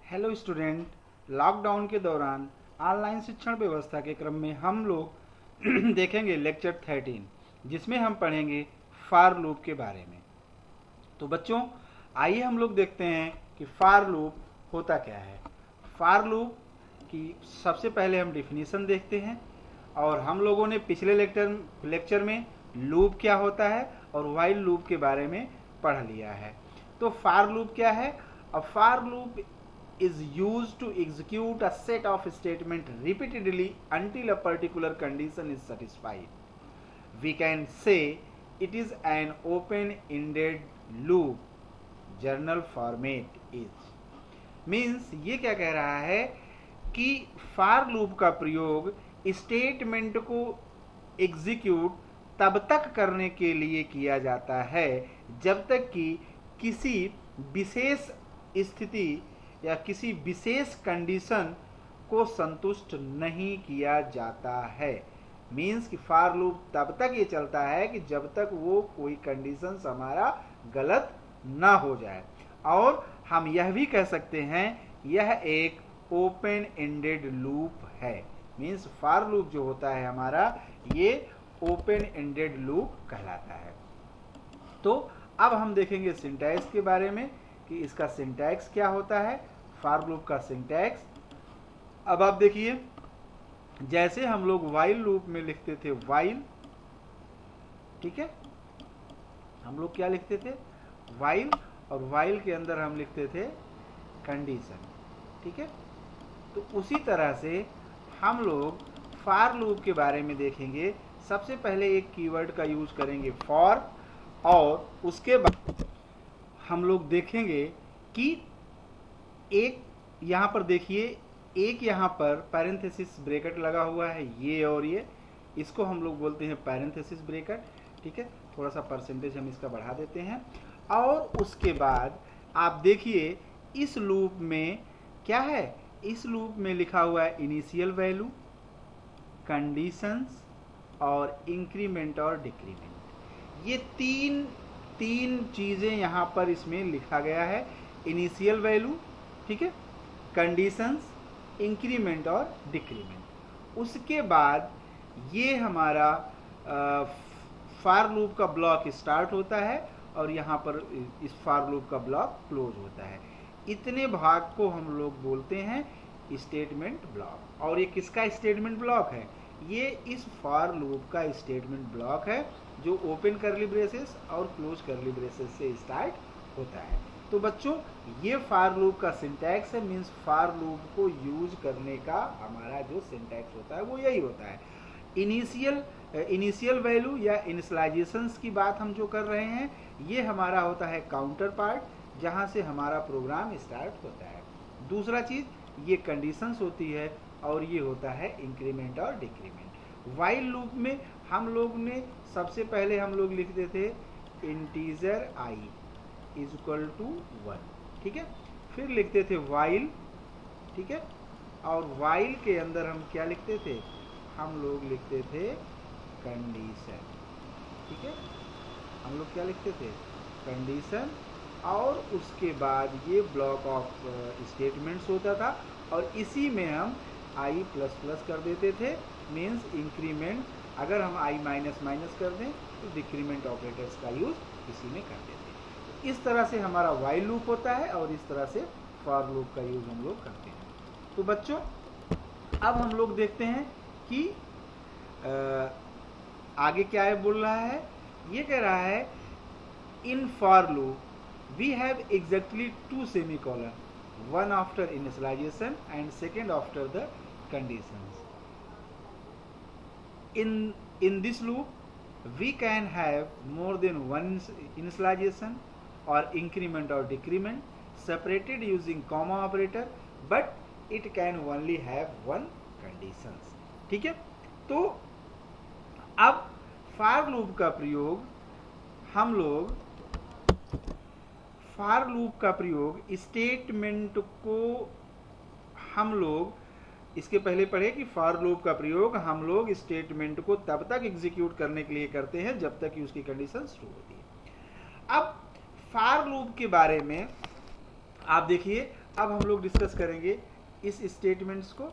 Hello student. Lockdown के दौरान online शिक्षण व्यवस्था के क्रम में हम लोग देखेंगे लेक्चर 13, जिसमें हम पढ़ेंगे फार लूप के बारे में। तो बच्चों, आइए हम लोग देखते हैं कि फार लूप होता क्या है। फार लूप की सबसे पहले हम डिफिनीशन देखते हैं, और हम लोगों ने पिछले लेक्चर में लूप क्या होता है और वाइल लूप के बारे में पढ़ लिया है। तो फार लूप क्या है? अ फार loop is used to execute a set of statement repeatedly until a particular condition is satisfied. We can say it is an open-ended loop. Journal format is means ये क्या कह रहा है कि फार लूप का प्रयोग स्टेटमेंट को एग्जीक्यूट तब तक करने के लिए किया जाता है जब तक कि किसी विशेष स्थिति या किसी विशेष कंडीशन को संतुष्ट नहीं किया जाता है। मीन्स कि फार लूप तब तक ये चलता है कि जब तक वो कोई कंडीशन हमारा गलत ना हो जाए। और हम यह भी कह सकते हैं यह एक ओपन एंडेड लूप है। मीन्स फार लूप जो होता है हमारा, ये ओपन एंडेड लूप कहलाता है। तो अब हम देखेंगे सिंटैक्स के बारे में कि इसका सिंटैक्स क्या होता है, फार लूप का सिंटैक्स। अब आप देखिए, जैसे हम लोग वाइल लूप में लिखते थे वाइल, ठीक है, हम लोग क्या लिखते थे? वाइल, और वाइल के अंदर हम लिखते थे कंडीशन, ठीक है। तो उसी तरह से हम लोग फार लूप के बारे में देखेंगे। सबसे पहले एक कीवर्ड का यूज करेंगे फॉर, और उसके बाद हम लोग देखेंगे कि एक यहाँ पर देखिए, एक यहाँ पर पैरेंथेसिस ब्रैकेट लगा हुआ है, ये और ये, इसको हम लोग बोलते हैं पैरेंथेसिस ब्रैकेट, ठीक है। थोड़ा सा परसेंटेज हम इसका बढ़ा देते हैं। और उसके बाद आप देखिए इस लूप में क्या है, इस लूप में लिखा हुआ है इनिशियल वैल्यू, कंडीशंस और इंक्रीमेंट और डिक्रीमेंट। ये तीन चीजें यहाँ पर इसमें लिखा गया है। इनिशियल वैल्यू, ठीक है, कंडीशंस, इंक्रीमेंट और डिक्रीमेंट। उसके बाद ये हमारा फार लूप का ब्लॉक स्टार्ट होता है और यहाँ पर इस फार लूप का ब्लॉक क्लोज होता है। इतने भाग को हम लोग बोलते हैं स्टेटमेंट ब्लॉक। और ये किसका स्टेटमेंट ब्लॉक है? ये इस फार लूप का स्टेटमेंट ब्लॉक है, जो ओपन करली ब्रेसेस और क्लोज करली ब्रेसेस से स्टार्ट होता है। तो बच्चों, ये फार लूप का सिंटैक्स है। मीन्स फार लूप को यूज करने का हमारा जो सिंटैक्स होता है वो यही होता है। इनिशियल वैल्यू या इनिशियलाइजेशंस की बात हम जो कर रहे हैं, ये हमारा होता है काउंटर पार्ट, जहाँ से हमारा प्रोग्राम स्टार्ट होता है। दूसरा चीज ये कंडीशंस होती है, और ये होता है इंक्रीमेंट और डिक्रीमेंट। वाइल लूप में हम लोग ने सबसे पहले हम लोग लिखते थे integer i is equal to 1, ठीक है। फिर लिखते थे वाइल, ठीक है, और वाइल के अंदर हम क्या लिखते थे? हम लोग लिखते थे कंडीशन, ठीक है। हम लोग क्या लिखते थे? कंडीशन। और उसके बाद ये ब्लॉक ऑफ स्टेटमेंट्स होता था, और इसी में हम i प्लस प्लस कर देते थे। मीन्स इंक्रीमेंट, अगर हम i माइनस माइनस कर दें तो डिक्रीमेंट ऑपरेटर्स का यूज इसी में कर देते हैं। इस तरह से हमारा वाइल लूप होता है, और इस तरह से फॉर लूप का यूज हम लोग करते हैं। तो बच्चों, अब हम लोग देखते हैं कि आगे क्या है बोल रहा है। ये कह रहा है in for loop we have exactly 2 semicolon, one after initialization and second after the conditions. In this loop we can have more than one initialization or increment or decrement separated using comma operator, but it can only have one conditions, ठीक है। तो अब फार loop का प्रयोग हम लोग फार loop का प्रयोग स्टेटमेंट को हम लोग इसके पहले पढ़े कि फार लूप का प्रयोग हम लोग स्टेटमेंट को तब तक एग्जीक्यूट करने के लिए करते हैं जब तक कि उसकी कंडीशन ट्रू होती है। अब फार लूप के बारे में आप देखिए, अब हम लोग डिस्कस करेंगे इस स्टेटमेंट्स को,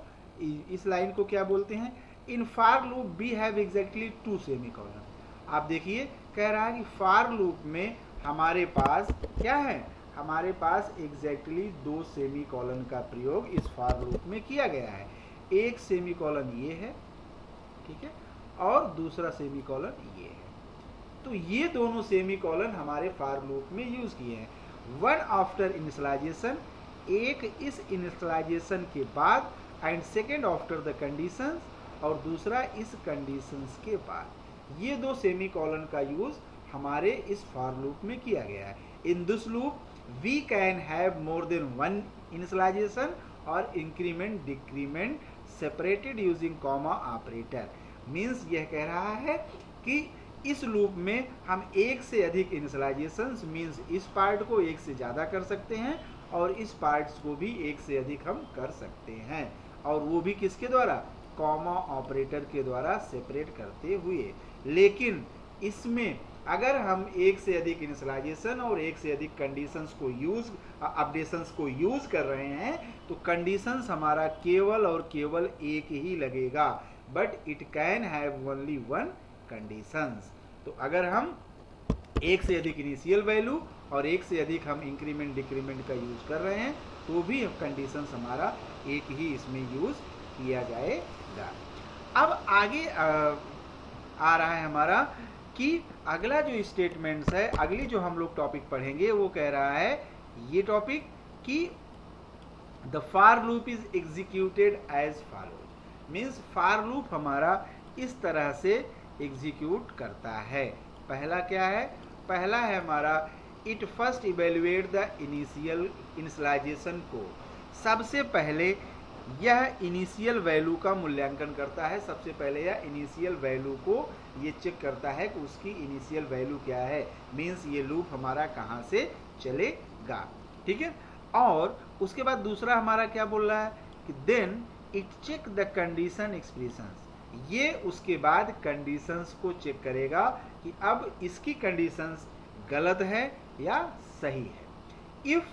इस लाइन को क्या बोलते हैं। In for loop we have exactly 2 semicolon. आप देखिए कह रहा है कि फार लूप में हमारे पास क्या है, हमारे पास एग्जैक्टली 2 सेमीकोलन का प्रयोग इस फार लूप में किया गया है। एक सेमीकोलन ये है, ठीक है, और दूसरा सेमीकोलन ये है। तो ये दोनों सेमीकोलन हमारे फार लूप में यूज किए हैं। वन आफ्टर इनिशियलाइजेशन, एक इस इनिशियलाइजेशन के बाद, and second after the conditions, और दूसरा इस कंडीशंस के बाद। ये 2 सेमीकोलन का यूज हमारे इस फार लूप में किया गया है। In this loop we can have more than one initialisation और increment decrement separated using comma operator. Means यह कह रहा है कि इस लूप में हम एक से अधिक इनिशियलाइजेशंस, मीन्स इस पार्ट को एक से ज़्यादा कर सकते हैं और इस पार्ट्स को भी एक से अधिक हम कर सकते हैं, और वो भी किसके द्वारा, कॉमा ऑपरेटर के द्वारा सेपरेट करते हुए। लेकिन इसमें अगर हम एक से अधिक इनिशियलाइजेशन और एक से अधिक कंडीशंस को यूज, अपडेशंस को यूज कर रहे हैं, तो कंडीशंस हमारा केवल और केवल एक ही लगेगा, but it can have only one conditions. तो अगर हम एक से अधिक इनिशियल वैल्यू और एक से अधिक हम इंक्रीमेंट डिक्रीमेंट का यूज कर रहे हैं, तो भी कंडीशंस हमारा एक ही इसमें यूज किया जाएगा। अब आगे आ रहा है हमारा कि अगला जो स्टेटमेंट्स है, अगली जो हम लोग टॉपिक पढ़ेंगे, वो कह रहा है ये टॉपिक कि the for loop is executed as follows. Means for loop हमारा इस तरह से एग्जीक्यूट करता है। पहला क्या है, पहला है हमारा it first evaluate the initialisation को। सबसे पहले यह इनिशियल वैल्यू का मूल्यांकन करता है। सबसे पहले यह इनिशियल वैल्यू को ये चेक करता है कि उसकी इनिशियल वैल्यू क्या है, मीन्स ये लूप हमारा कहाँ से चलेगा, ठीक है। और उसके बाद दूसरा हमारा क्या बोल रहा है कि then it check the condition expressions. ये उसके बाद कंडीशंस को चेक करेगा कि अब इसकी कंडीशंस गलत है या सही है। If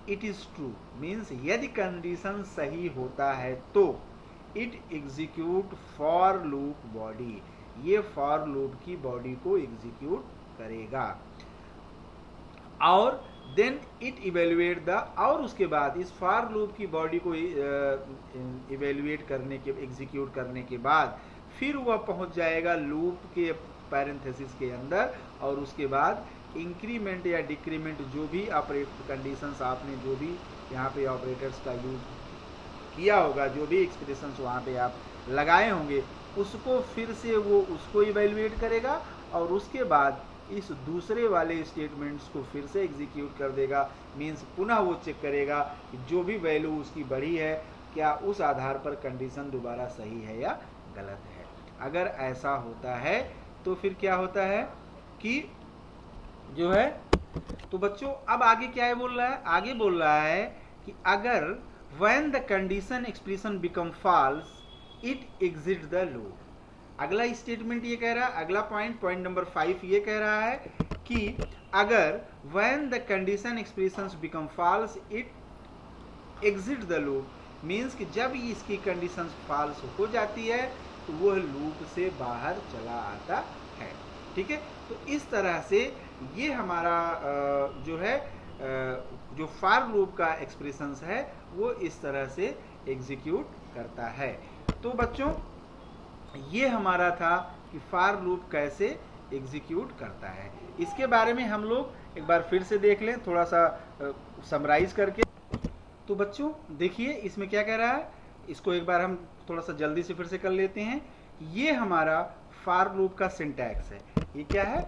it is true, means यदि कंडीशन सही होता है तो it execute for loop body, ये फॉर लूप की बॉडी को एग्जीक्यूट करेगा। और देन इट इवेल्युएट द, और उसके बाद इस फॉर लूप की बॉडी को इवेल्युएट करने के, एग्जीक्यूट करने के बाद फिर वह पहुंच जाएगा लूप के पैरेंथेसिस के अंदर, और उसके बाद इंक्रीमेंट या डिक्रीमेंट जो भी कंडीशंस आपने जो भी यहाँ पे ऑपरेटर्स का यूज किया होगा, जो भी एक्सप्रेशंस वहाँ पे आप लगाए होंगे, उसको फिर से वो उसको इवेल्युएट करेगा, और उसके बाद इस दूसरे वाले स्टेटमेंट्स को फिर से एग्जीक्यूट कर देगा। मीन्स पुनः वो चेक करेगा कि जो भी वैल्यू उसकी बढ़ी है, क्या उस आधार पर कंडीशन दोबारा सही है या गलत है। अगर ऐसा होता है तो फिर क्या होता है कि जो है, तो बच्चों अब आगे क्या है बोल रहा है, आगे बोल रहा है कि अगर when the condition expression become false it exit the loop। अगला स्टेटमेंट ये कह रहा है, अगला पॉइंट नंबर 5 ये कह रहा है कि अगर when the condition expressions become false it exit the loop, means कि जब इसकी कंडीशन फॉल्स हो जाती है तो वह लूप से बाहर चला आता है, ठीक है। तो इस तरह से ये हमारा जो है जो फार लूप का एक्सप्रेशंस है वो इस तरह से एग्जीक्यूट करता है। तो बच्चों ये हमारा था कि फार लूप कैसे एग्जीक्यूट करता है। इसके बारे में हम लोग एक बार फिर से देख लें, थोड़ा सा समराइज करके। तो बच्चों देखिए इसमें क्या कह रहा है, इसको एक बार हम थोड़ा सा जल्दी से फिर से कर लेते हैं। ये हमारा फार लूप का सिंटैक्स है। ये क्या है,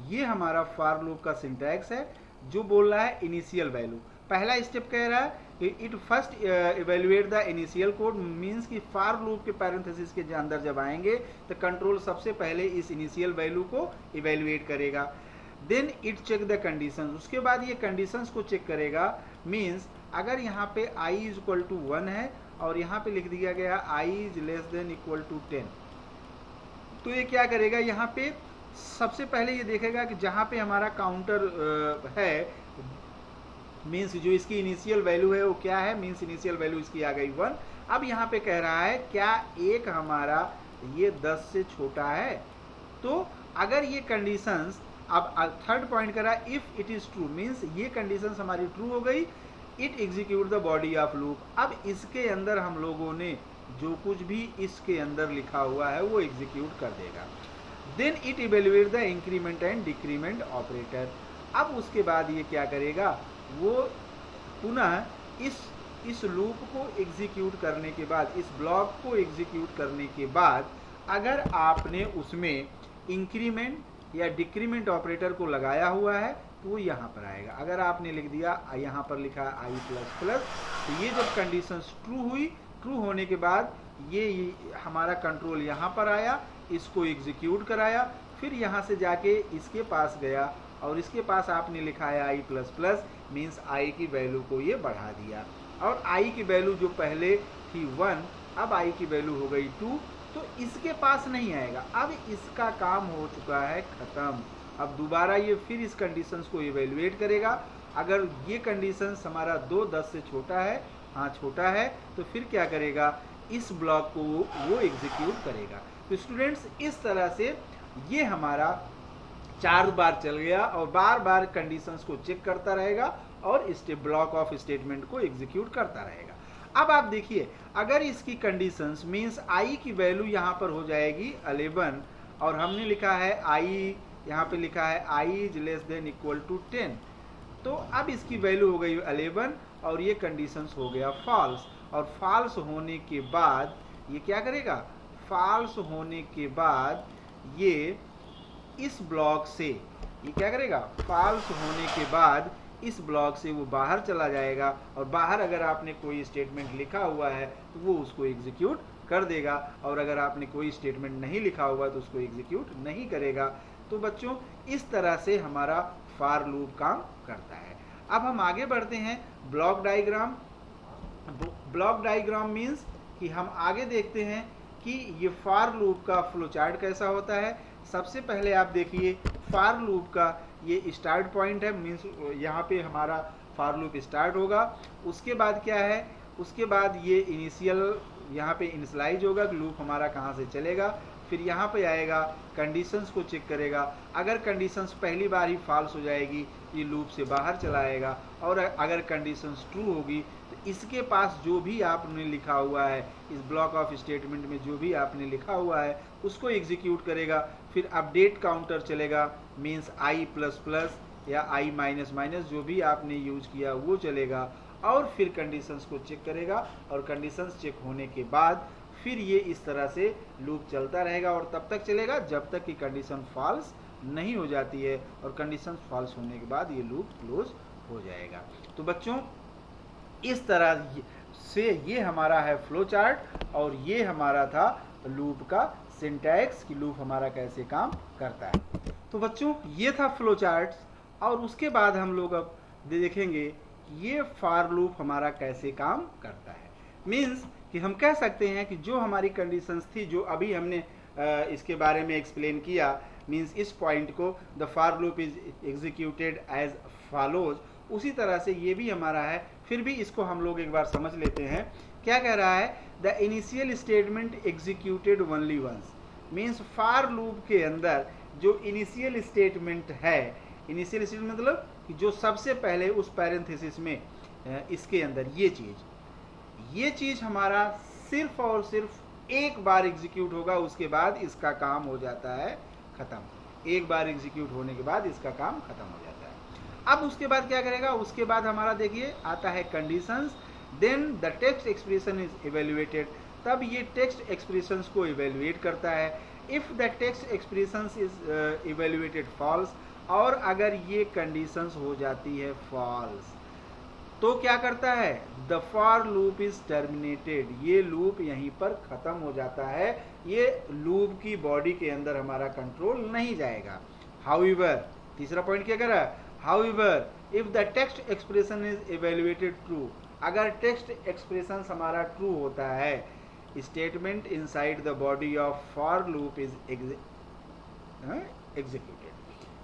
ये हमारा फार लूप का सिंटैक्स है जो बोल रहा है इनिशियल वैल्यू। पहला स्टेप कह रहा है कि it first evaluate the initial code, means कि फार लूप के पैरेंथेसिस के अंदर जब आएंगे तो कंट्रोल सबसे पहले इस इनिशियल वैल्यू को इवेल्युएट करेगा। Then it check the conditions, उसके बाद ये कंडीशंस को चेक करेगा। मीन्स अगर यहाँ पे i इज इक्वल टू 1 है और यहाँ पे लिख दिया गया i is less than equal to 10, तो ये क्या करेगा, यहाँ पे सबसे पहले ये देखेगा कि जहाँ पे हमारा काउंटर है मीन्स जो इसकी इनिशियल वैल्यू है वो क्या है, मीन्स इनिशियल वैल्यू इसकी आ गई 1। अब यहाँ पे कह रहा है क्या एक हमारा ये 10 से छोटा है। तो अगर ये कंडीशंस, अब थर्ड पॉइंट करा if it is true, means ये कंडीशंस हमारी ट्रू हो गई, it execute the body of loop. अब इसके अंदर हम लोगों ने जो कुछ भी इसके अंदर लिखा हुआ है वो एग्जीक्यूट कर देगा। Then it evaluate the increment and decrement operator. अब उसके बाद ये क्या करेगा, वो पुनः इस लूप को एग्जीक्यूट करने के बाद, इस ब्लॉक को एग्जीक्यूट करने के बाद अगर आपने उसमें इंक्रीमेंट या डिक्रीमेंट ऑपरेटर को लगाया हुआ है तो वो यहाँ पर आएगा। अगर आपने लिख दिया यहाँ पर लिखा आई प्लस प्लस, तो ये जब कंडीशंस ट्रू हुई, ट्रू होने के बाद ये हमारा कंट्रोल यहाँ पर आया, इसको एग्जीक्यूट कराया, फिर यहाँ से जाके इसके पास गया और इसके पास आपने लिखा है आई प्लस प्लस, मीन्स आई की वैल्यू को ये बढ़ा दिया और आई की वैल्यू जो पहले थी 1 अब आई की वैल्यू हो गई 2, तो इसके पास नहीं आएगा। अब इसका काम हो चुका है खत्म। अब दोबारा ये फिर इस कंडीशंस को इवेल्युएट करेगा। अगर ये कंडीशंस हमारा 2 10 से छोटा है, हाँ छोटा है, तो फिर क्या करेगा, इस ब्लॉक को वो एग्जीक्यूट करेगा। तो स्टूडेंट्स इस तरह से ये हमारा 4 बार चल गया और बार बार कंडीशंस को चेक करता रहेगा और ब्लॉक ऑफ स्टेटमेंट को एग्जीक्यूट करता रहेगा। अब आप देखिए, अगर इसकी कंडीशंस मींस आई की वैल्यू यहाँ पर हो जाएगी 11 और हमने लिखा है आई, यहाँ पे लिखा है I is less than equal to 10, तो अब इसकी वैल्यू हो गई 11 और ये कंडीशंस हो गया फॉल्स। और फॉल्स होने के बाद ये क्या करेगा, फॉल्स होने के बाद ये इस ब्लॉक से ये क्या करेगा, फॉल्स होने के बाद इस ब्लॉक से वो बाहर चला जाएगा और बाहर अगर आपने कोई स्टेटमेंट लिखा हुआ है तो वो उसको एग्जीक्यूट कर देगा और अगर आपने कोई स्टेटमेंट नहीं लिखा हुआ तो उसको एग्जीक्यूट नहीं करेगा। तो बच्चों इस तरह से हमारा फॉर लूप काम करता है। अब हम आगे बढ़ते हैं block diagram. Block diagram means कि हम आगे देखते हैं कि ये फॉर लूप का फ्लो चार्ट कैसा होता है। सबसे पहले आप देखिए फॉर लूप का ये स्टार्ट पॉइंट है, मीन्स यहाँ पे हमारा फॉर लूप स्टार्ट होगा। उसके बाद क्या है, उसके बाद ये इनिशियल यहाँ पे इनिशियलाइज होगा, लूप हमारा कहाँ से चलेगा, फिर यहाँ पे आएगा कंडीशंस को चेक करेगा। अगर कंडीशंस पहली बार ही फॉल्स हो जाएगी ये लूप से बाहर चलाएगा और अगर कंडीशंस ट्रू होगी तो इसके पास जो भी आपने लिखा हुआ है, इस ब्लॉक ऑफ स्टेटमेंट में जो भी आपने लिखा हुआ है उसको एग्जीक्यूट करेगा। फिर अपडेट काउंटर चलेगा, मीन्स आई प्लस प्लस या आई माइनस माइनस जो भी आपने यूज किया वो चलेगा और फिर कंडीशंस को चेक करेगा और कंडीशंस चेक होने के बाद फिर ये इस तरह से लूप चलता रहेगा और तब तक चलेगा जब तक कि कंडीशन फॉल्स नहीं हो जाती है और कंडीशन फॉल्स होने के बाद ये लूप क्लोज हो जाएगा। तो बच्चों इस तरह से ये हमारा है फ्लो चार्ट और ये हमारा था लूप का सिंटैक्स कि लूप हमारा कैसे काम करता है। तो बच्चों ये था फ्लो चार्ट और उसके बाद हम लोग अब देखेंगे ये फॉर लूप हमारा कैसे काम करता है। मीन्स कि हम कह सकते हैं कि जो हमारी कंडीशंस थी जो अभी हमने इसके बारे में एक्सप्लेन किया, मीन्स इस पॉइंट को the for loop is executed as follows, उसी तरह से ये भी हमारा है। फिर भी इसको हम लोग एक बार समझ लेते हैं। क्या कह रहा है, the initial statement executed only once, means for loop के अंदर जो इनिशियल स्टेटमेंट है, इनिशियल स्टेटमेंट मतलब कि जो सबसे पहले उस पैरेंथेसिस में इसके अंदर ये चीज हमारा सिर्फ और सिर्फ एक बार एग्जीक्यूट होगा, उसके बाद इसका काम हो जाता है खत्म। एक बार एग्जीक्यूट होने के बाद इसका काम खत्म हो जाता है। अब उसके बाद क्या करेगा, उसके बाद हमारा देखिए आता है conditions, then the text expression is evaluated, तब ये टेक्स्ट एक्सप्रेशंस को इवेल्युएट करता है। If the text expressions is evaluated false, और अगर ये कंडीशंस हो जाती है फॉल्स तो क्या करता है, the for loop is terminated, ये लूप यहीं पर खत्म हो जाता है, ये लूप की बॉडी के अंदर हमारा कंट्रोल नहीं जाएगा। हाउएवर तीसरा पॉइंट क्या कर रहा है, however if the text expression is evaluated true, अगर टेक्स्ट एक्सप्रेशन हमारा ट्रू होता है, statement inside the body of for loop is executed,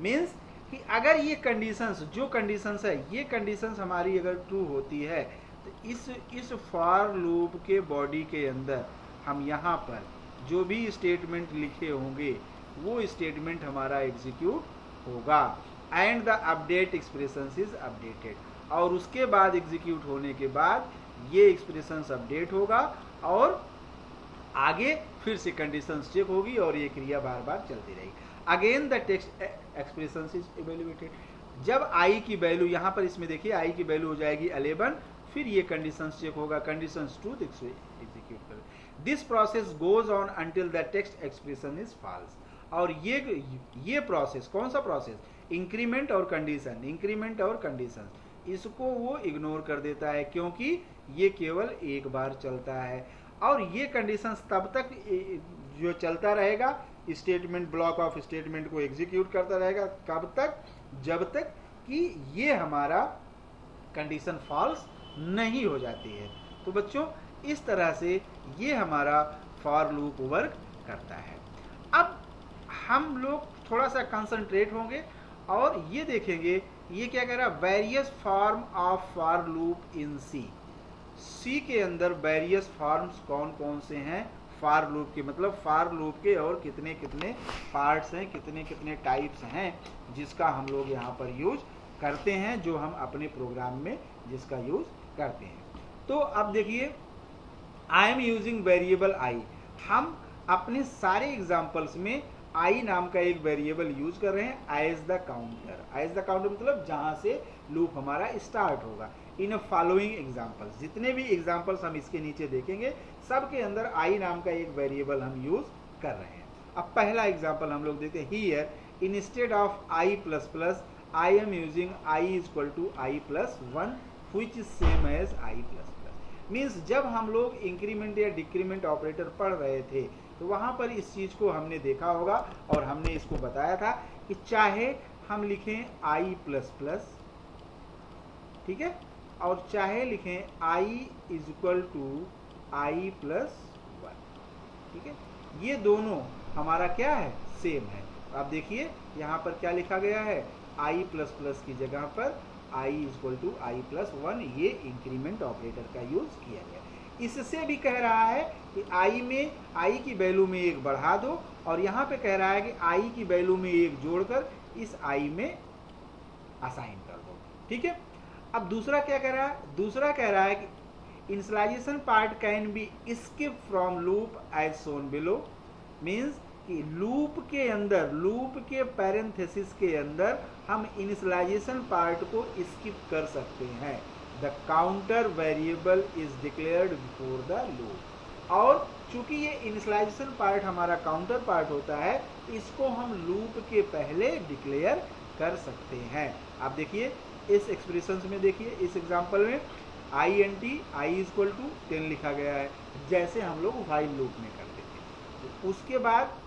means कि अगर ये कंडीशंस, जो कंडीशंस है, ये कंडीशंस हमारी अगर ट्रू होती है तो इस फॉर लूप के बॉडी के अंदर हम यहाँ पर जो भी स्टेटमेंट लिखे होंगे वो स्टेटमेंट हमारा एग्जीक्यूट होगा and the update expression is updated, और उसके बाद एग्जीक्यूट होने के बाद ये एक्सप्रेशन अपडेट होगा और आगे फिर से कंडीशन चेक होगी और ये क्रिया बार बार चलती रहेगी। Again the text expression is evaluated, जब आई की वैल्यू यहाँ पर इसमें देखिए आई की वैल्यू हो जाएगी 11, फिर ये कंडीशन चेक होगा, कंडीशन ट्रूथ एग्जीक्यूट कर। This process goes on until the text expression is false, और ये प्रोसेस कौन सा प्रोसेस, इंक्रीमेंट और कंडीशन, इंक्रीमेंट और कंडीशन, इसको वो इग्नोर कर देता है क्योंकि ये केवल एक बार चलता है और ये कंडीशंस तब तक जो चलता रहेगा, स्टेटमेंट ब्लॉक ऑफ स्टेटमेंट को एग्जीक्यूट करता रहेगा, कब तक, जब तक कि ये हमारा कंडीशन फॉल्स नहीं हो जाती है। तो बच्चों इस तरह से ये हमारा फॉर लूप वर्क करता है। अब हम लोग थोड़ा सा कंसंट्रेट होंगे और ये देखेंगे ये क्या कह रहा है, various form of for loop in C के अंदर वेरियस फॉर्म्स कौन कौन से हैं फॉर लूप के, मतलब फॉर लूप के और कितने कितने पार्ट्स हैं, कितने कितने टाइप्स हैं जिसका हम लोग यहाँ पर यूज करते हैं, जो हम अपने प्रोग्राम में जिसका यूज करते हैं। तो अब देखिए आई एम यूजिंग वेरिएबल आई, हम अपने सारे एग्जाम्पल्स में आई नाम का एक वेरिएबल यूज कर रहे हैं as the counter. As the counter मतलब जहां से लूप हमारा स्टार्ट होगा। इन फॉलोइंग एग्जाम्पल्स, जितने भी एग्जाम्पल्स हम इसके नीचे देखेंगे सब के अंदर आई नाम का एक वेरिएबल हम यूज कर रहे हैं। अब पहला एग्जाम्पल हम लोग देखते हैं, here instead of i plus plus I am using i is equal to I plus 1 which is same as i plus plus. Means जब हम लोग इंक्रीमेंट या डिक्रीमेंट ऑपरेटर पढ़ रहे थे तो वहां पर इस चीज को हमने देखा होगा और हमने इसको बताया था कि चाहे हम लिखें आई प्लस प्लस, ठीक है, और चाहे लिखें I is equal to I plus 1, ठीक है, ये दोनों हमारा क्या है, सेम है। अब देखिए यहाँ पर क्या लिखा गया है, आई प्लस प्लस की जगह पर I is equal to I plus 1, ये इंक्रीमेंट ऑपरेटर का यूज किया गया। इससे भी कह रहा है कि आई में आई की वैल्यू में एक बढ़ा दो, और यहाँ पे कह रहा है कि आई की वैल्यू में एक जोड़कर इस आई में असाइन कर दो, ठीक है। अब दूसरा क्या कह रहा है, दूसरा कह रहा है कि initialisation part can be skip from loop as shown below, means कि लूप के अंदर, लूप के पैरेंथेसिस के अंदर हम इनिशियलाइजेशन पार्ट को स्किप कर सकते हैं। The counter variable is declared before the loop, और चूंकि ये इनिशियलाइजेशन पार्ट हमारा काउंटर पार्ट होता है, इसको हम लूप के पहले डिक्लेयर कर सकते हैं। आप देखिए इस एक्सप्रेशन में, देखिए इस एग्जांपल में I N T i is equal to 10 लिखा गया है, जैसे हम लोग व्हाइल लूप में करते थे। तो उसके बाद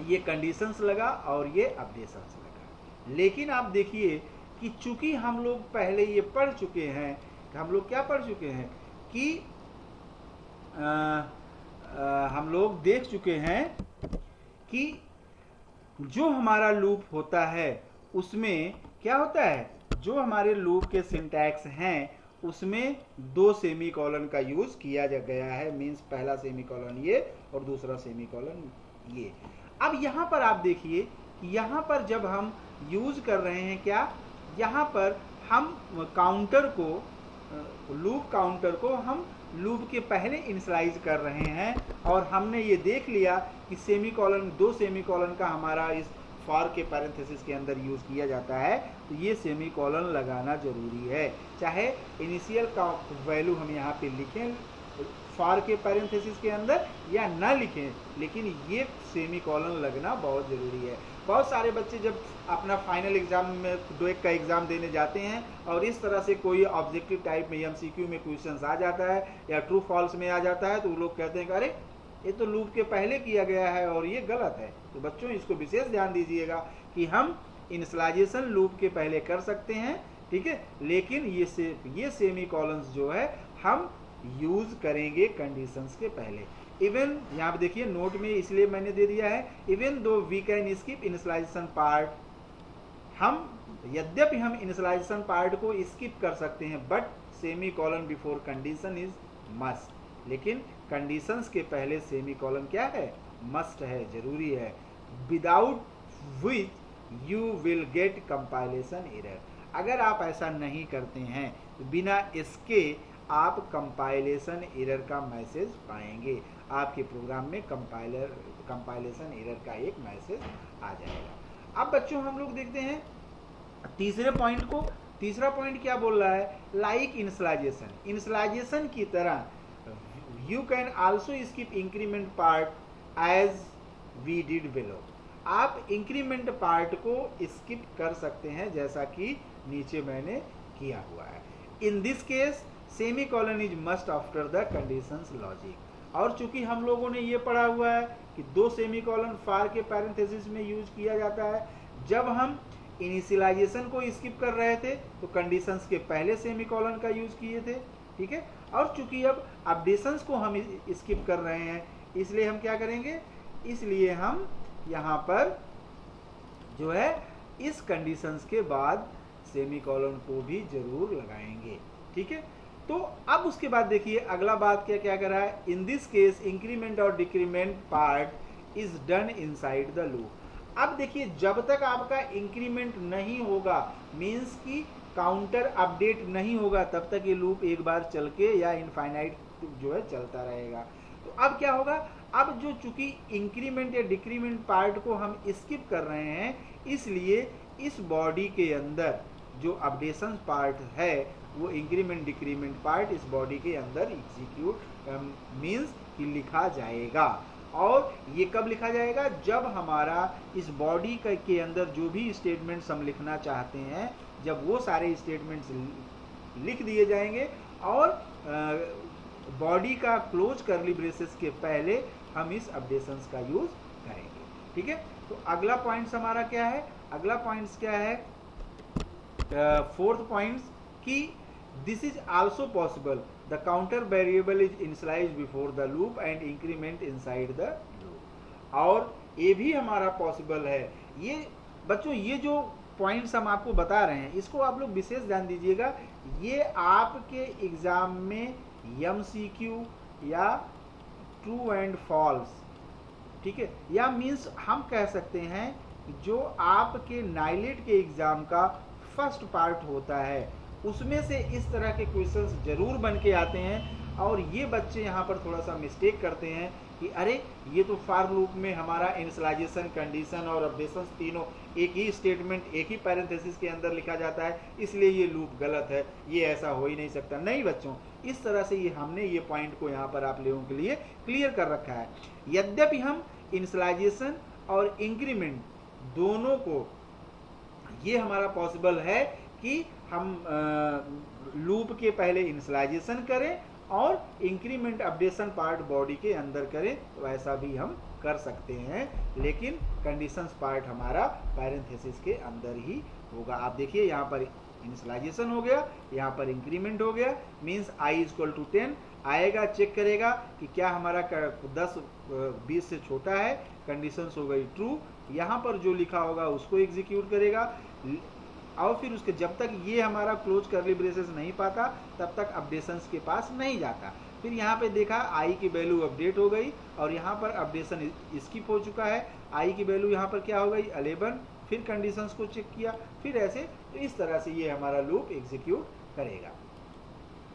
ये कंडीशंस लगा और ये अपडेशंस लगा। लेकिन आप देखिए कि चूंकि हम लोग पहले ये पढ़ चुके हैं, हम लोग क्या पढ़ चुके हैं कि हम लोग देख चुके हैं कि जो हमारा लूप होता है उसमें क्या होता है, जो हमारे लूप के सिंटैक्स हैं उसमें 2 सेमीकोलन का यूज किया गया है। मींस पहला सेमीकोलन ये और दूसरा सेमीकोलन ये। अब यहाँ पर आप देखिए, यहाँ पर जब हम यूज कर रहे हैं क्या, यहाँ पर हम काउंटर को, लूप काउंटर को हम लूप के पहले इनिशियलाइज कर रहे हैं, और हमने ये देख लिया कि सेमीकोलन, 2 सेमीकोलन का हमारा इस फॉर के पैरेंथेसिस के अंदर यूज किया जाता है। तो ये सेमीकोलन लगाना जरूरी है, चाहे इनिशियल का वैल्यू हम यहाँ पे लिखें फॉर के पैरेंथेसिस के अंदर या ना लिखें, लेकिन ये सेमीकोलन लगना बहुत जरूरी है। बहुत सारे बच्चे जब अपना फाइनल एग्जाम में डोएक का एग्जाम देने जाते हैं और इस तरह से कोई ऑब्जेक्टिव टाइप में एमसीक्यू में क्वेश्चंस आ जाता है या ट्रू फॉल्स में आ जाता है, तो वो लोग कहते हैं कि अरे ये तो लूप के पहले किया गया है और ये गलत है। तो बच्चों इसको विशेष ध्यान दीजिएगा कि हम इनिशियलाइजेशन लूप के पहले कर सकते हैं, ठीक है, लेकिन ये सेमीकोलंस जो है हम यूज करेंगे कंडीशंस के पहले। इवन यहाँ पे देखिए नोट में इसलिए मैंने दे दिया है, even though we can skip initialisation part हम यद्यपि हम इनिशियलाइजेशन पार्ट को स्किप कर सकते हैं, but semi colon before condition is must, लेकिन कंडीशंस के पहले सेमी कॉलन क्या है, मस्ट है, जरूरी है, without which you will get compilation error. अगर आप ऐसा नहीं करते हैं तो बिना इसके आप कंपाइलेशन एरर का मैसेज पाएंगे, आपके प्रोग्राम में कंपाइलेशन एरर का एक मैसेज आ जाएगा। अब बच्चों हम लोग देखते हैं तीसरे पॉइंट को। तीसरा पॉइंट क्या बोल रहा है, लाइक इनिशियलाइजेशन, इनिशियलाइजेशन की तरह you can also skip increment part as we did below. आप इंक्रीमेंट पार्ट को स्किप कर सकते हैं जैसा कि नीचे मैंने किया हुआ है। In this case semi colon is must after the conditions logic. और चूंकि हम लोगों ने ये पढ़ा हुआ है कि दो सेमी कॉलन फार के पैरेंथेसिस में यूज किया जाता है, जब हम इनिशियलाइजेशन को स्किप कर रहे थे तो कंडीशंस के पहले सेमी कॉलन का यूज किए थे, ठीक है। और चूंकि अब अपडेशंस को हम स्किप कर रहे हैं, इसलिए हम क्या करेंगे, इसलिए हम यहाँ पर जो है इस कंडीशंस के बाद सेमी कॉलन को भी जरूर लगाएंगे, ठीक है। तो अब उसके बाद देखिए अगला बात क्या क्या कर रहा है, इन दिस केस इंक्रीमेंट और decrement part is done inside the loop. अब देखिए जब तक आपका इंक्रीमेंट नहीं होगा, मीन्स की काउंटर अपडेट नहीं होगा, तब तक ये लूप एक बार चल के या इनफाइनाइट जो है चलता रहेगा। तो अब क्या होगा, अब जो चूंकि इंक्रीमेंट या डिक्रीमेंट पार्ट को हम स्किप कर रहे हैं, इसलिए इस बॉडी के अंदर जो अपडेशन पार्ट है वो इंक्रीमेंट डिक्रीमेंट पार्ट इस बॉडी के अंदर एग्जीक्यूट मीन्स कि लिखा जाएगा। और ये कब लिखा जाएगा, जब हमारा इस बॉडी के अंदर जो भी स्टेटमेंट्स हम लिखना चाहते हैं, जब वो सारे स्टेटमेंट्स लिख दिए जाएंगे और बॉडी का क्लोज करली ब्रेसेस के पहले हम इस अपडेशंस का यूज करेंगे, ठीक है। तो अगला पॉइंट्स हमारा क्या है, अगला पॉइंट्स क्या है, फोर्थ पॉइंट्स कि this is also possible the counter variable is initialised before the loop and increment inside the loop. और ये भी हमारा पॉसिबल है। ये बच्चों ये जो पॉइंट्स हम आपको बता रहे हैं इसको आप लोग विशेष ध्यान दीजिएगा, ये आपके एग्जाम में MCQ या ट्रू एंड फॉल्स, ठीक है, या मीन्स हम कह सकते हैं जो आपके नाइलेट के एग्जाम का फर्स्ट पार्ट होता है उसमें से इस तरह के क्वेश्चंस जरूर बन के आते हैं। और ये बच्चे यहाँ पर थोड़ा सा मिस्टेक करते हैं कि अरे ये तो फॉर लूप में हमारा इनिशियलाइजेशन, कंडीशन और अपडेशन तीनों एक ही स्टेटमेंट एक ही पैरेंथेसिस के अंदर लिखा जाता है, इसलिए ये लूप गलत है, ये ऐसा हो ही नहीं सकता। नहीं बच्चों, इस तरह से ये हमने ये पॉइंट को यहाँ पर आप लोगों के लिए क्लियर कर रखा है। यद्यपि हम इनिशियलाइजेशन और इंक्रीमेंट दोनों को ये हमारा पॉसिबल है कि हम लूप के पहले इनिशियलाइजेशन करें और इंक्रीमेंट अपडेशन पार्ट बॉडी के अंदर करें, तो ऐसा भी हम कर सकते हैं, लेकिन कंडीशंस पार्ट हमारा पैरेंथेसिस के अंदर ही होगा। आप देखिए यहाँ पर इनिशियलाइजेशन हो गया, यहाँ पर इंक्रीमेंट हो गया, मीन्स i = 10 आएगा, चेक करेगा कि क्या हमारा 10 20 से छोटा है, कंडीशंस हो गई ट्रू, यहाँ पर जो लिखा होगा उसको एग्जीक्यूट करेगा। और फिर उसके जब तक ये हमारा क्लोज करली ब्रेसेस नहीं पाता तब तक अपडेशंस के पास नहीं जाता। फिर यहाँ पे देखा i की वैल्यू अपडेट हो गई और यहाँ पर अपडेशन स्किप हो चुका है, i की वैल्यू यहाँ पर क्या हो गई 11, फिर कंडीशंस को चेक किया, फिर ऐसे, तो इस तरह से ये हमारा लूप एग्जीक्यूट करेगा।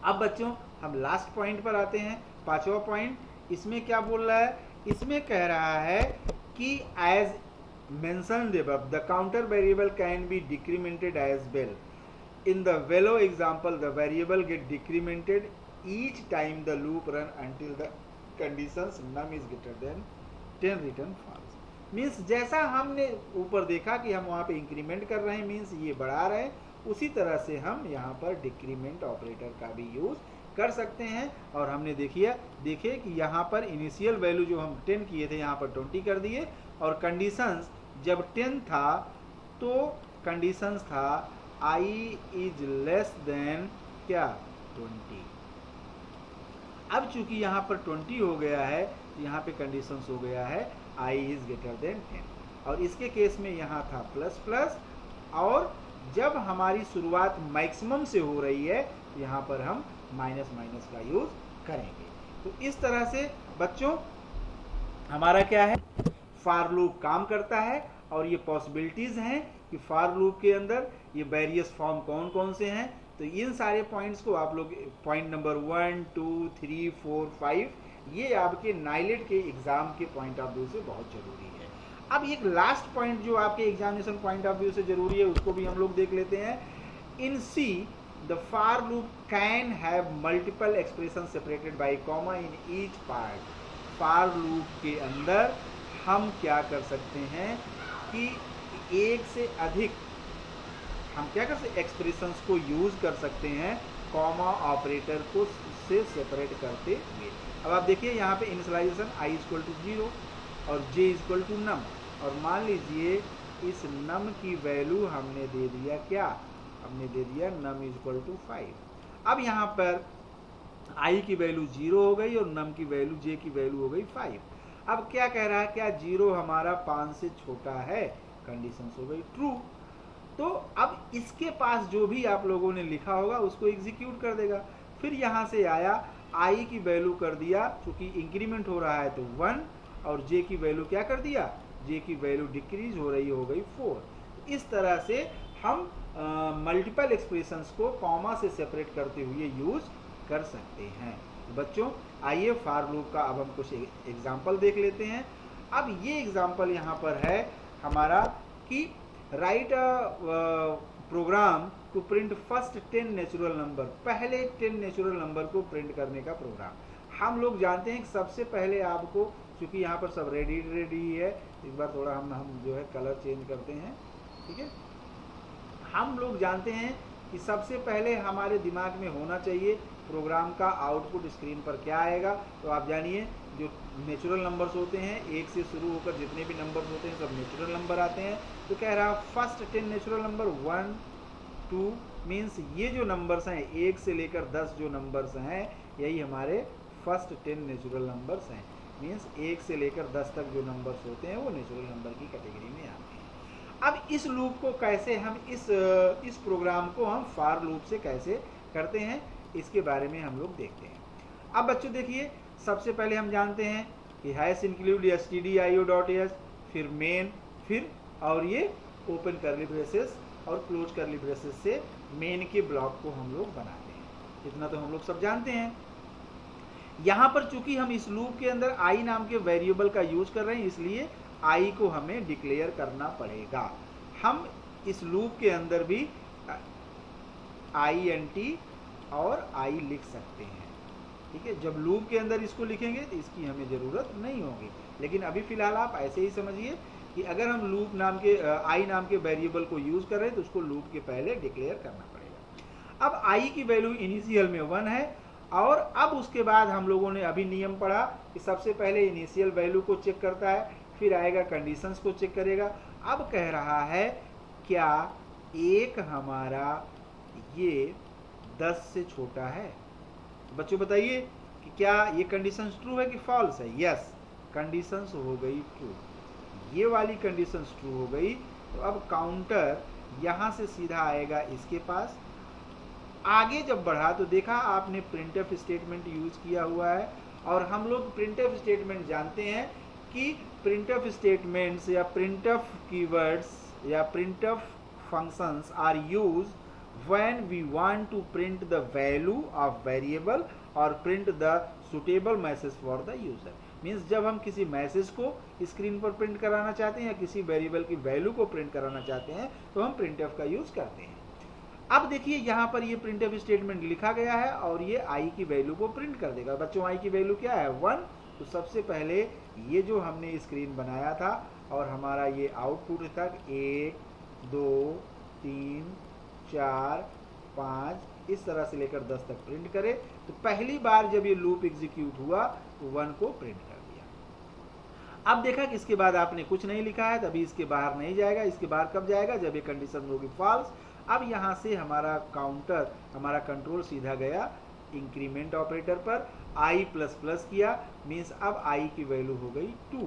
अब बच्चों हम लास्ट पॉइंट पर आते हैं, पांचवा पॉइंट। इसमें क्या बोल रहा है, इसमें कह रहा है कि as mentioned above, the counter variable can be decremented as well. In the Velo example, the variable get decremented each time the loop run until the conditions num is greater than 10 return false. Means जैसा हमने ऊपर देखा कि हम वहाँ पे increment कर रहे हैं, मीन्स ये बढ़ा रहे हैं, उसी तरह से हम यहाँ पर डिक्रीमेंट ऑपरेटर का भी यूज कर सकते हैं। और हमने देखिए कि यहाँ पर इनिशियल वैल्यू जो हम 10 किए थे यहाँ पर 20 कर दिए, और कंडीशंस जब 10 था तो कंडीशंस था i इज लेस देन क्या 20। अब चूंकि यहाँ पर 20 हो गया है, यहाँ पे कंडीशंस हो गया है i इज ग्रेटर देन 10, और इसके केस में यहाँ था प्लस प्लस और जब हमारी शुरुआत मैक्सिमम से हो रही है यहाँ पर हम माइनस माइनस का यूज करेंगे। तो इस तरह से बच्चों हमारा क्या है, फॉर लूप काम करता है। और ये पॉसिबिलिटीज हैं कि फॉर लूप के अंदर ये वेरियस फॉर्म कौन कौन से हैं। तो इन सारे पॉइंट्स को आप लोग पॉइंट नंबर 1, 2, 3, 4, 5 ये आपके नाइलेट के एग्जाम के पॉइंट ऑफ व्यू से बहुत जरूरी है। अब एक लास्ट पॉइंट जो आपके एग्जामिनेशन पॉइंट ऑफ व्यू से जरूरी है उसको भी हम लोग देख लेते हैं। In C the for loop can have multiple expression separated by comma in each part. For loop के अंदर हम क्या कर सकते हैं कि एक से अधिक हम क्या कर सकते एक्सप्रेशंस को यूज कर सकते हैं कॉमा ऑपरेटर को से सेपरेट करते हुए। अब आप देखिए यहाँ पे इनिशियलाइजेशन i इक्वल टू 0 और j इक्वल टू नम, और मान लीजिए इस नम की वैल्यू हमने दे दिया क्या, हमने दे दिया नम इक्वल टू 5। अब यहाँ पर i की वैल्यू 0 हो गई और नम की वैल्यू j की वैल्यू हो गई 5। अब क्या कह रहा है, क्या 0 हमारा 5 से छोटा है, कंडीशन हो गई ट्रू। तो अब इसके पास जो भी आप लोगों ने लिखा होगा उसको एग्जीक्यूट कर देगा। फिर यहाँ से आया i की वैल्यू कर दिया, चूंकि इंक्रीमेंट हो रहा है तो 1, और j की वैल्यू क्या कर दिया, j की वैल्यू डिक्रीज हो रही हो गई 4। इस तरह से हम मल्टीपल एक्सप्रेशंस को कॉमा से सेपरेट करते हुए यूज कर सकते हैं। बच्चों आइए फॉर लूप का अब हम कुछ एग्जाम्पल देख लेते हैं। अब ये एग्जाम्पल यहाँ पर है हमारा कि write program to print first 10 natural number. पहले 10 नेचुरल नंबर को प्रिंट करने का प्रोग्राम। हम लोग जानते हैं कि सबसे पहले आपको, क्योंकि यहाँ पर सब रेडी है, एक बार थोड़ा हम जो है कलर चेंज करते हैं, ठीक है। हम लोग जानते हैं कि सबसे पहले हमारे दिमाग में होना चाहिए प्रोग्राम का आउटपुट स्क्रीन पर क्या आएगा। तो आप जानिए जो नेचुरल नंबर्स होते हैं, 1 से शुरू होकर जितने भी नंबर्स होते हैं सब नेचुरल नंबर आते हैं। तो कह रहा फर्स्ट 10 नेचुरल नंबर 1, 2 मीन्स ये जो नंबर्स हैं 1 से लेकर 10 जो नंबर्स हैं यही हमारे फर्स्ट 10 नेचुरल नंबर्स हैं। मीन्स 1 से लेकर 10 तक जो नंबर्स होते हैं वो नेचुरल नंबर की कैटेगरी में आते हैं। अब इस लूप को कैसे हम इस प्रोग्राम को हम फॉर लूप से कैसे करते हैं इसके बारे में हम लोग देखते हैं। अब बच्चों देखिए सबसे पहले हम जानते हैं कि हैश इंक्लूड stdio.h, फिर मेन, फिर और ये ओपन करली ब्रेसेस और क्लोज करली ब्रेसेस से मेन के ब्लॉक को हम लोग बनाते हैं। इतना तो हम लोग सब जानते हैं। यहाँ पर चूंकि हम इस लूप के अंदर i नाम के वेरिएबल का यूज कर रहे हैं इसलिए i को हमें डिक्लेयर करना पड़ेगा। हम इस लूप के अंदर भी int और i लिख सकते हैं, ठीक है। जब लूप के अंदर इसको लिखेंगे तो इसकी हमें ज़रूरत नहीं होगी, लेकिन अभी फ़िलहाल आप ऐसे ही समझिए कि अगर हम लूप नाम के i नाम के वेरिएबल को यूज़ कर रहे हैं तो उसको लूप के पहले डिक्लेयर करना पड़ेगा। अब i की वैल्यू इनिशियल में 1 है, और अब उसके बाद हम लोगों ने अभी नियम पढ़ा कि सबसे पहले इनिशियल वैल्यू को चेक करता है, फिर आएगा कंडीशंस को चेक करेगा। अब कह रहा है क्या एक हमारा ये 10 से छोटा है। बच्चों बताइए कि क्या ये कंडीशंस ट्रू है कि फॉल्स है। यस, कंडीशंस हो गई ट्रू, ये वाली कंडीशंस ट्रू हो गई। तो अब काउंटर यहाँ से सीधा आएगा इसके पास। आगे जब बढ़ा तो देखा आपने प्रिंटफ स्टेटमेंट यूज किया हुआ है, और हम लोग प्रिंटफ स्टेटमेंट जानते हैं कि प्रिंटफ स्टेटमेंट्स या प्रिंटफ कीवर्ड्स या printf functions are used when we want to print the value of variable or print the suitable message for the user। Means जब हम किसी मैसेज को स्क्रीन पर प्रिंट कराना चाहते हैं या किसी वेरिएबल की वैल्यू को प्रिंट कराना चाहते हैं तो हम प्रिंटफ का यूज करते हैं। अब देखिए यहाँ पर ये प्रिंटफ स्टेटमेंट लिखा गया है और ये i की वैल्यू को प्रिंट कर देगा। बच्चों i की वैल्यू क्या है 1। तो सबसे पहले ये जो हमने स्क्रीन बनाया था और हमारा ये आउटपुट तक 1 2 3 4 5 इस तरह से लेकर 10 तक प्रिंट करे। तो पहली बार जब ये लूप एग्जीक्यूट हुआ तो 1 को प्रिंट कर दिया। अब देखा कि इसके बाद आपने कुछ नहीं लिखा है तभी इसके बाहर नहीं जाएगा। इसके बाहर कब जाएगा, जब ये कंडीशन होगी फॉल्स। अब यहाँ से हमारा काउंटर, हमारा कंट्रोल सीधा गया इंक्रीमेंट ऑपरेटर पर, i++ किया, मीन्स अब i की वैल्यू हो गई 2।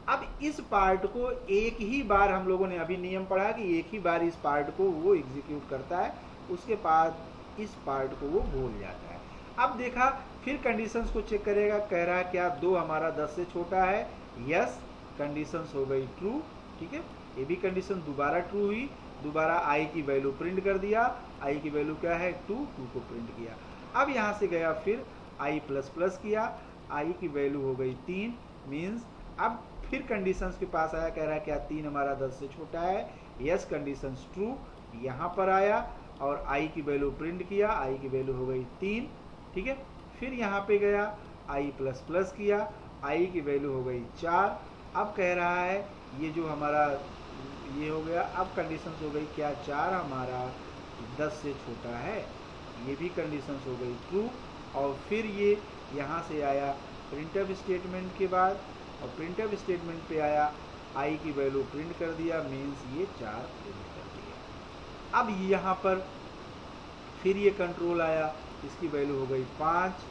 अब इस पार्ट को एक ही बार हम लोगों ने अभी नियम पढ़ा कि एक ही बार इस पार्ट को वो एग्जीक्यूट करता है, उसके बाद इस पार्ट को वो भूल जाता है। अब देखा, फिर कंडीशंस को चेक करेगा, कह रहा है क्या 2 हमारा 10 से छोटा है, यस, कंडीशंस हो गई ट्रू, ठीक है। ये भी कंडीशन दोबारा ट्रू हुई, दोबारा आई की वैल्यू प्रिंट कर दिया, आई की वैल्यू क्या है 2 को प्रिंट किया। अब यहाँ से गया फिर आई प्लस प्लस किया, आई की वैल्यू हो गई 3, मीन्स अब फिर कंडीशंस के पास आया, कह रहा है क्या 3 हमारा 10 से छोटा है, यस, कंडीशंस ट्रू, यहाँ पर आया और आई की वैल्यू प्रिंट किया, आई की वैल्यू हो गई 3, ठीक है। फिर यहाँ पे गया आई प्लस प्लस किया, आई की वैल्यू हो गई 4। अब कह रहा है ये जो हमारा ये हो गया, अब कंडीशंस हो गई क्या 4 हमारा 10 से छोटा है, ये भी कंडीशंस हो गई ट्रू। और फिर ये यहाँ से आया प्रिंटफ स्टेटमेंट के बाद, और प्रिंटफ स्टेटमेंट पे आया आई की वैल्यू प्रिंट कर दिया, मीन्स ये 4 प्रिंट कर दिया। अब यहाँ पर फिर ये कंट्रोल आया, इसकी वैल्यू हो गई 5।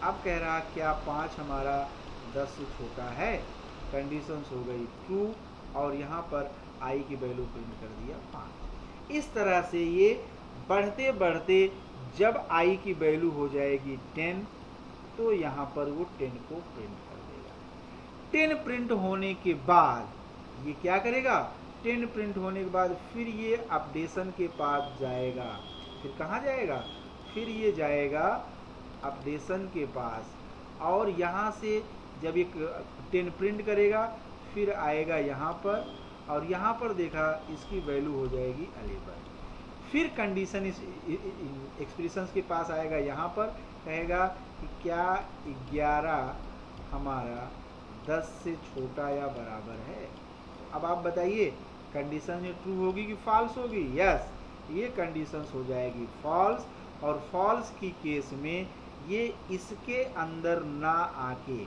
अब कह रहा क्या 5 हमारा 10 से छोटा है, कंडीशंस हो गई ट्रू, और यहाँ पर आई की वैल्यू प्रिंट कर दिया 5। इस तरह से ये बढ़ते बढ़ते जब आई की वैल्यू हो जाएगी 10, तो यहाँ पर वो 10 को प्रिंट कर देगा। 10 प्रिंट होने के बाद ये क्या करेगा, 10 प्रिंट होने के बाद फिर ये अपडेशन के पास जाएगा। फिर कहाँ जाएगा, फिर ये जाएगा अपडेशन के पास, और यहाँ से जब एक 10 प्रिंट करेगा फिर आएगा यहाँ पर, और यहाँ पर देखा इसकी वैल्यू हो जाएगी 11। फिर कंडीशन इस एक्सप्रेशंस के पास आएगा, यहाँ पर कहेगा कि क्या 11 हमारा 10 से छोटा या बराबर है। अब आप बताइए कंडीशन ये ट्रू होगी कि फॉल्स होगी, यस, ये कंडीशंस हो जाएगी फॉल्स, और फॉल्स की केस में ये इसके अंदर ना आके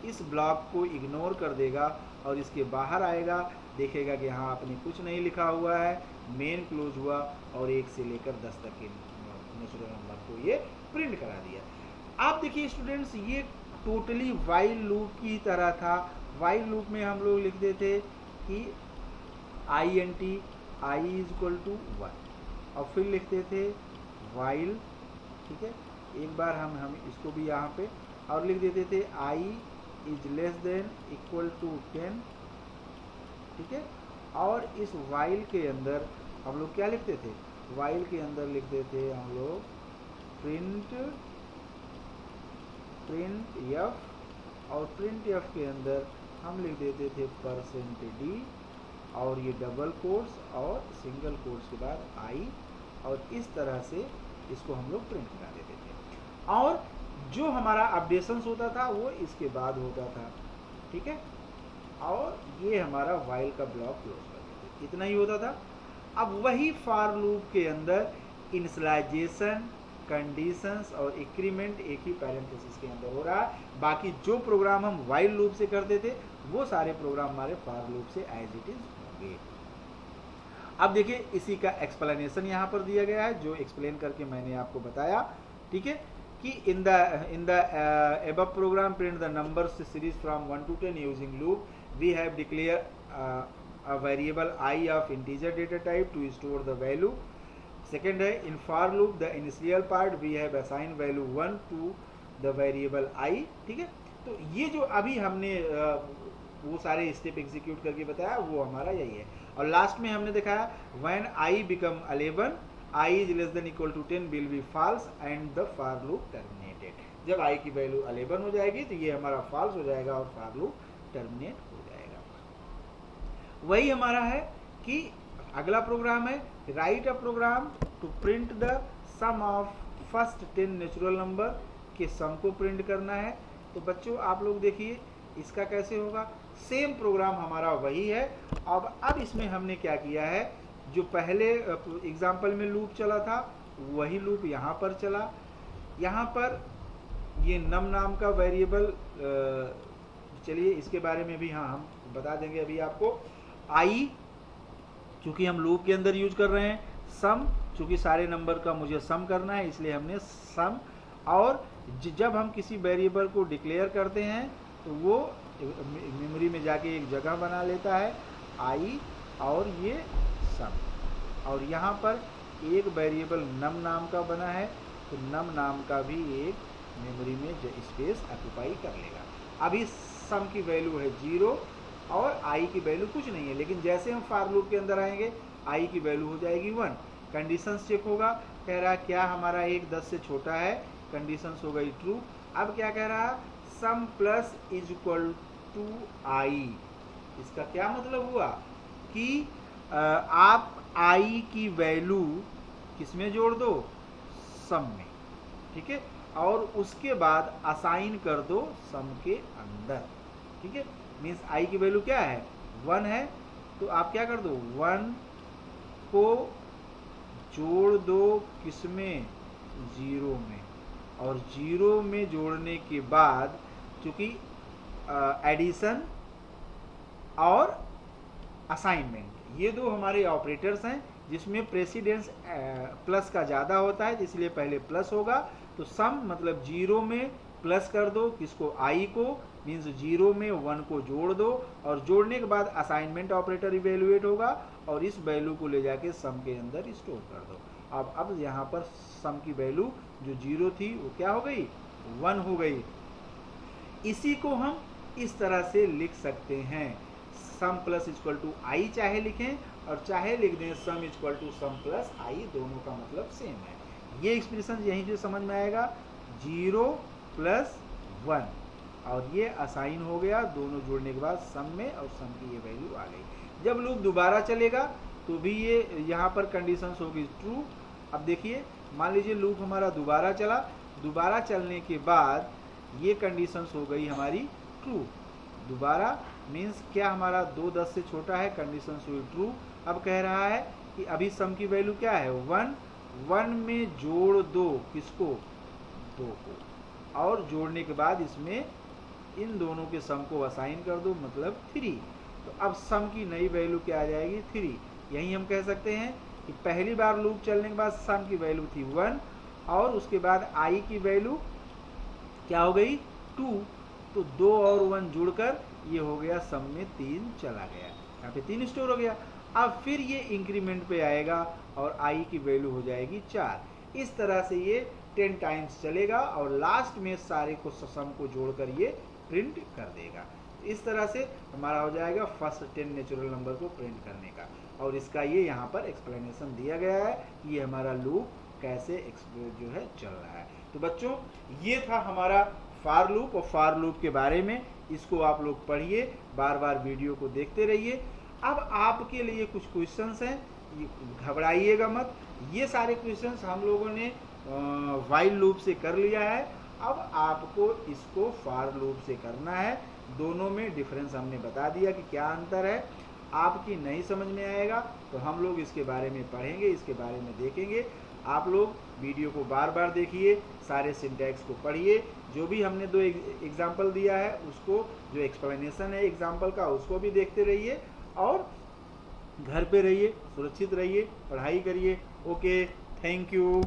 इस ब्लॉक को इग्नोर कर देगा और इसके बाहर आएगा, देखेगा कि हाँ आपने कुछ नहीं लिखा हुआ है, मेन क्लोज हुआ और 1 से लेकर 10 तक के नेचुरल नंबर को ये प्रिंट करा दिया। आप देखिए स्टूडेंट्स, ये टोटली वाइल लूप की तरह था। वाइल लूप में हम लोग लिखते थे कि INT i is equal to 1, और फिर लिखते थे वाइल, ठीक है। एक बार हम इसको भी यहाँ पे और लिख देते थे i is less than equal to 10, ठीक है। और इस वाइल के अंदर हम लोग क्या लिखते थे, वाइल के अंदर लिखते थे हम लोग प्रिंट f, और प्रिंट f के अंदर हम लिख देते थे %d, और ये डबल कोट्स और सिंगल कोट्स के बाद i, और इस तरह से इसको हम लोग प्रिंट करा देते थे। और जो हमारा अपडेशंस होता था वो इसके बाद होता था, ठीक है। और ये हमारा वाइल का ब्लॉक क्लोज कर देते, इतना ही होता था। अब वही फॉर लूप के अंदर इनिशियलाइजेशन, कंडीशंस और इंक्रीमेंट एक ही पैरेंथेसिस के अंदर हो रहा है। बाकी जो प्रोग्राम हम वाइल लूप से करते थे वो सारे प्रोग्राम हमारे फॉर लूप से एज इट इज होंगे। अब देखिए इसी का एक्सप्लेनेशन यहाँ पर दिया गया है, जो एक्सप्लेन करके मैंने आपको बताया, ठीक है, कि in the above program print the numbers series from 1 to 10 using loop. We have declared a variable I of integer data type to store the value. Second है in for loop the initial part we have assigned value 1 to the variable I, ठीक है। तो ये जो अभी हमने वो सारे स्टेप एग्जीक्यूट करके बताया वो हमारा यही है। और लास्ट में हमने दिखाया when I become 11 I is less than equal to 10 will be false and the for loop terminated। जब I की वैल्यू 11 हो जाएगी तो ये हमारा false हो जाएगा और for loop terminate हो जाएगा। वही हमारा है कि अगला प्रोग्राम है write a program to print the sum of first 10 natural number के सम को प्रिंट करना है। तो बच्चों आप लोग देखिए इसका कैसे होगा, सेम प्रोग्राम हमारा वही है। अब इसमें हमने क्या किया है, जो पहले एग्जाम्पल में लूप चला था वही लूप यहाँ पर चला। यहाँ पर ये नम नाम का वेरिएबल, चलिए इसके बारे में भी हाँ हम बता देंगे अभी आपको। आई चूंकि हम लूप के अंदर यूज कर रहे हैं, सम चूंकि सारे नंबर का मुझे सम करना है इसलिए हमने सम। और जब हम किसी वेरिएबल को डिक्लेयर करते हैं तो वो मेमोरी में जाके एक जगह बना लेता है आई, और ये सम। और यहाँ पर एक वेरिएबल नम नाम का बना है, तो नम नाम का भी एक मेमोरी में स्पेस ऑक्यूपाई कर लेगा। अभी सम की वैल्यू है 0 और आई की वैल्यू कुछ नहीं है, लेकिन जैसे हम फॉर लूप के अंदर आएंगे आई की वैल्यू हो जाएगी 1। कंडीशंस चेक होगा, कह रहा है क्या हमारा 1 10 से छोटा है, कंडीशंस हो गई ट्रू। अब क्या कह रहा है, सम प्लस इज इक्वल टू आई। इसका क्या मतलब हुआ कि आप आई की वैल्यू किसमें जोड़ दो, सम में, ठीक है, और उसके बाद असाइन कर दो सम के अंदर, ठीक है। मीन्स आई की वैल्यू क्या है 1 है, तो आप क्या कर दो 1 को जोड़ दो किसमें 0 में, और 0 में जोड़ने के बाद चूंकि एडिशन और असाइनमेंट ये दो हमारे ऑपरेटर्स हैं जिसमें प्रेसिडेंस प्लस का ज़्यादा होता है, इसलिए पहले प्लस होगा। तो सम मतलब 0 में प्लस कर दो किसको, आई को, मीन्स 0 में 1 को जोड़ दो, और जोड़ने के बाद असाइनमेंट ऑपरेटर इवेल्युएट होगा और इस वैल्यू को ले जाके सम के अंदर स्टोर कर दो। अब यहाँ पर सम की वैल्यू जो 0 थी वो क्या हो गई 1 हो गई। इसी को हम इस तरह से लिख सकते हैं, sum plus equal to I चाहे लिखें और चाहे लिख दें sum equal to sum plus I, दोनों का मतलब सेम है। ये एक्सप्रेशन यहीं से समझ में आएगा 0 प्लस 1, और ये असाइन हो गया दोनों जोड़ने के बाद सम में, और सम की ये वैल्यू आ गई। जब लूप दोबारा चलेगा तो भी ये यहाँ पर कंडीशंस होगी ट्रू। अब देखिए मान लीजिए लूप हमारा दोबारा चला, दोबारा चलने के बाद ये कंडीशंस हो गई हमारी ट्रू। दोबारा मीन्स क्या हमारा 2 10 से छोटा है, कंडीशंस हुई ट्रू। अब कह रहा है कि अभी सम की वैल्यू क्या है 1, 1 में जोड़ दो किसको 2 को, और जोड़ने के बाद इसमें इन दोनों के सम को असाइन कर दो मतलब 3। तो अब सम की नई वैल्यू क्या आ जाएगी 3। यही हम कह सकते हैं कि पहली बार लूप चलने के बाद सम की वैल्यू थी 1 और उसके बाद आई की वैल्यू क्या हो गई 2, तो 2 और 1 जुड़कर ये हो गया सम में 3 चला गया, यहाँ पे 3 स्टोर हो गया। अब फिर ये इंक्रीमेंट पे आएगा और आई की वैल्यू हो जाएगी 4। इस तरह से ये 10 टाइम्स चलेगा और लास्ट में सारे को सम को जोड़कर ये प्रिंट कर देगा। इस तरह से हमारा हो जाएगा फर्स्ट 10 नेचुरल नंबर को प्रिंट करने का, और इसका ये यहाँ पर एक्सप्लेनेशन दिया गया है कि ये हमारा लूप कैसे जो है चल रहा है। तो बच्चों ये था हमारा फॉर लूप और फॉर लूप के बारे में। इसको आप लोग पढ़िए, बार बार वीडियो को देखते रहिए। अब आपके लिए कुछ क्वेश्चंस हैं, घबराइएगा मत। ये सारे क्वेश्चंस हम लोगों ने व्हाइल लूप से कर लिया है, अब आपको इसको फॉर लूप से करना है। दोनों में डिफरेंस हमने बता दिया कि क्या अंतर है। आपकी नहीं समझ में आएगा तो हम लोग इसके बारे में पढ़ेंगे, इसके बारे में देखेंगे। आप लोग वीडियो को बार बार देखिए, सारे सिंटैक्स को पढ़िए, जो भी हमने 2 एग्जाम्पल दिया है उसको, जो एक्सप्लेनेशन है एग्जाम्पल का उसको भी देखते रहिए, और घर पे रहिए, सुरक्षित रहिए, पढ़ाई करिए। Okay, thank you.